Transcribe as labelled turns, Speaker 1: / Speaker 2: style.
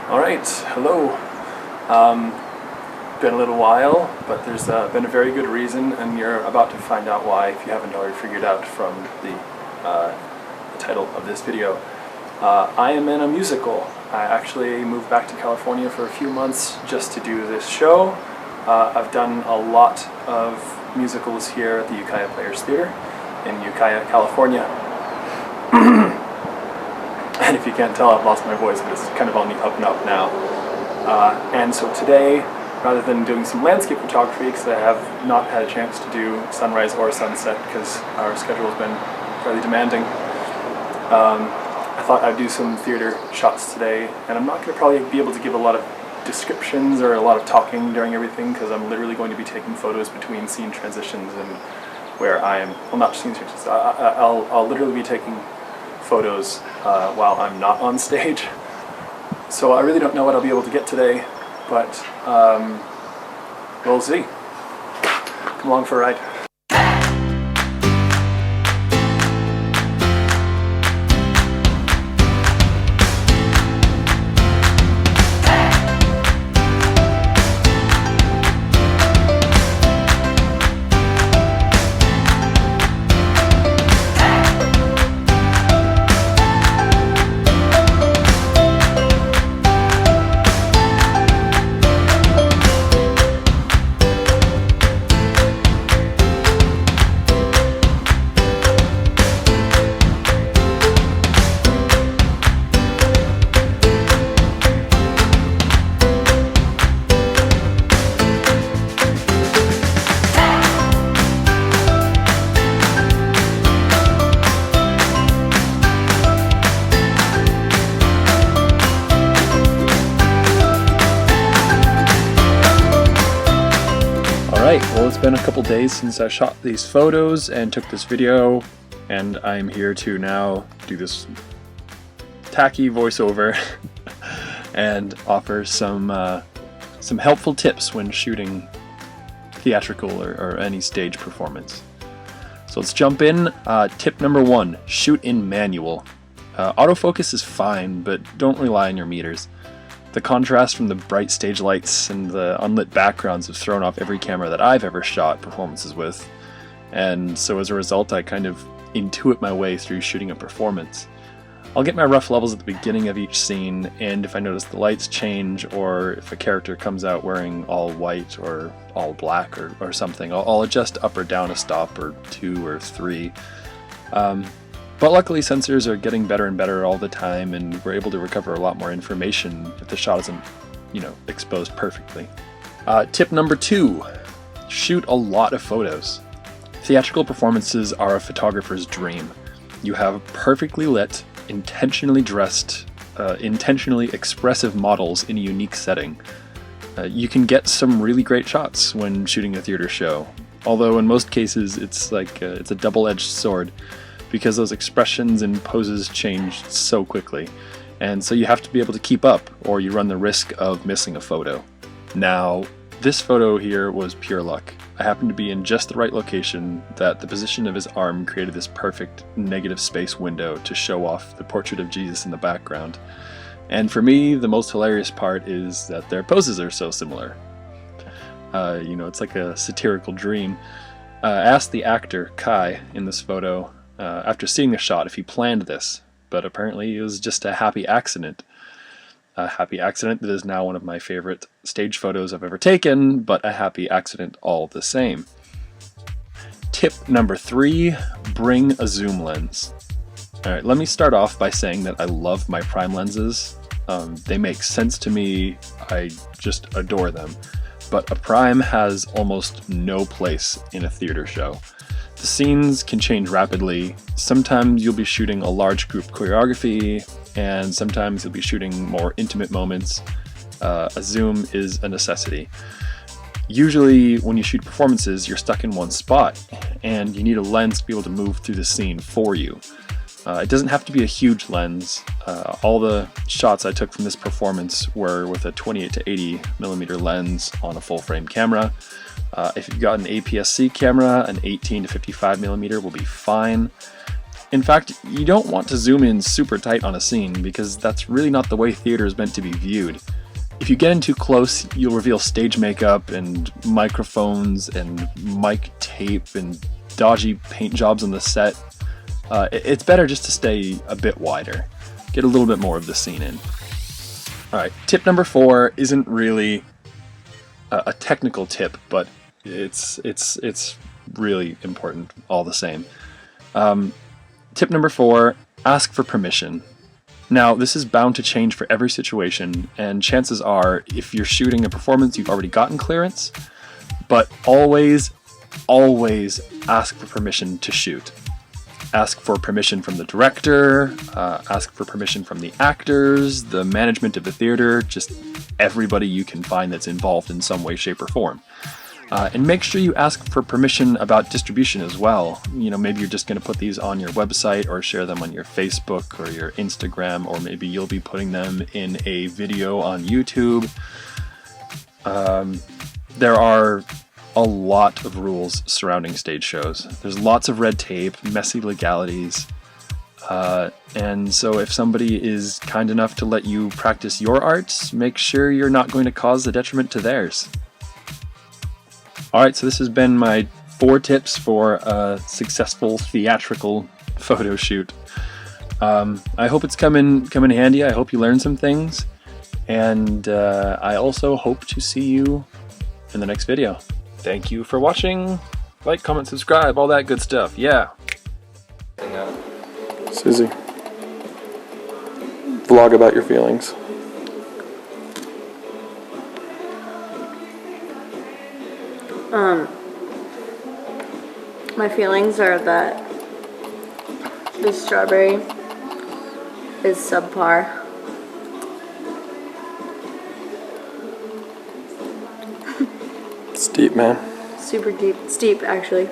Speaker 1: Alright, hello. Been a little while, but there's been a very good reason, and you're about to find out why if you haven't already figured out from the title of this video. I am in a musical. I actually moved back to California for a few months just to do this show. I've done a lot of musicals here at the Ukiah Players Theater in Ukiah, California. And if you can't tell, I've lost my voice, but it's kind of on the up and up now. And so today, rather than doing some landscape photography, because I have not had a chance to do sunrise or sunset because our schedule has been fairly demanding, I thought I'd do some theater shots today. And I'm not going to probably be able to give a lot of descriptions or a lot of talking during everything, because I'm literally going to be taking photos between scene transitions and where I am. Well, not scene transitions. I'll literally be taking photos while I'm not on stage. So I really don't know what I'll be able to get today, but we'll see. Come along for a ride. Alright, well, it's been a couple days since I shot these photos and took this video, and I'm here to now do this tacky voiceover and offer some helpful tips when shooting theatrical or any stage performance. So let's jump in. Tip number 1, shoot in manual. Autofocus is fine, but don't rely on your meters. The contrast from the bright stage lights and the unlit backgrounds have thrown off every camera that I've ever shot performances with, and so as a result I kind of intuit my way through shooting a performance. I'll get my rough levels at the beginning of each scene, and if I notice the lights change or if a character comes out wearing all white or all black or something, I'll adjust up or down a stop or 2 or 3. But luckily sensors are getting better and better all the time, and we're able to recover a lot more information if the shot isn't, exposed perfectly. Tip number 2, shoot a lot of photos. Theatrical performances are a photographer's dream. You have perfectly lit, intentionally dressed, intentionally expressive models in a unique setting. You can get some really great shots when shooting a theater show, although in most cases it's a double-edged sword, because those expressions and poses change so quickly, and so you have to be able to keep up or you run the risk of missing a photo. Now, this photo here was pure luck. I happened to be in just the right location that the position of his arm created this perfect negative space window to show off the portrait of Jesus in the background. And for me, the most hilarious part is that their poses are so similar. It's like a satirical dream. I asked the actor, Kai, in this photo, after seeing the shot if he planned this, but apparently it was just a happy accident. A happy accident that is now one of my favorite stage photos I've ever taken, but a happy accident all the same. Tip number 3, bring a zoom lens. Alright, let me start off by saying that I love my prime lenses. They make sense to me, I just adore them. But a prime has almost no place in a theater show. The scenes can change rapidly. Sometimes you'll be shooting a large group choreography, and sometimes you'll be shooting more intimate moments. A zoom is a necessity. Usually when you shoot performances, you're stuck in one spot, and you need a lens to be able to move through the scene for you. It doesn't have to be a huge lens. All the shots I took from this performance were with a 28 to 80 millimeter lens on a full frame camera. If you've got an APS-C camera, an 18 to 55 millimeter will be fine. In fact, you don't want to zoom in super tight on a scene because that's really not the way theater is meant to be viewed. If you get in too close, you'll reveal stage makeup and microphones and mic tape and dodgy paint jobs on the set. It's better just to stay a bit wider. Get a little bit more of the scene in. Alright, tip number 4 isn't really a technical tip, but it's really important all the same. Tip number 4, ask for permission. Now, this is bound to change for every situation, and chances are, if you're shooting a performance, you've already gotten clearance, but always ask for permission to shoot. Ask for permission from the director, ask for permission from the actors, the management of the theater, just everybody you can find that's involved in some way, shape, or form. And make sure you ask for permission about distribution as well. You know, maybe you're just going to put these on your website or share them on your Facebook or your Instagram, or maybe you'll be putting them in a video on YouTube. There are a lot of rules surrounding stage shows. There's lots of red tape, messy legalities, and so if somebody is kind enough to let you practice your arts, make sure you're not going to cause a detriment to theirs. Alright, so this has been my 4 tips for a successful theatrical photo shoot. I hope it's come in handy. I hope you learned some things, and I also hope to see you in the next video. Thank you for watching. Like, comment, subscribe, all that good stuff. Yeah. Susie, vlog about your feelings.
Speaker 2: My feelings are that this strawberry is subpar.
Speaker 1: It's deep, man.
Speaker 2: Super deep, steep actually.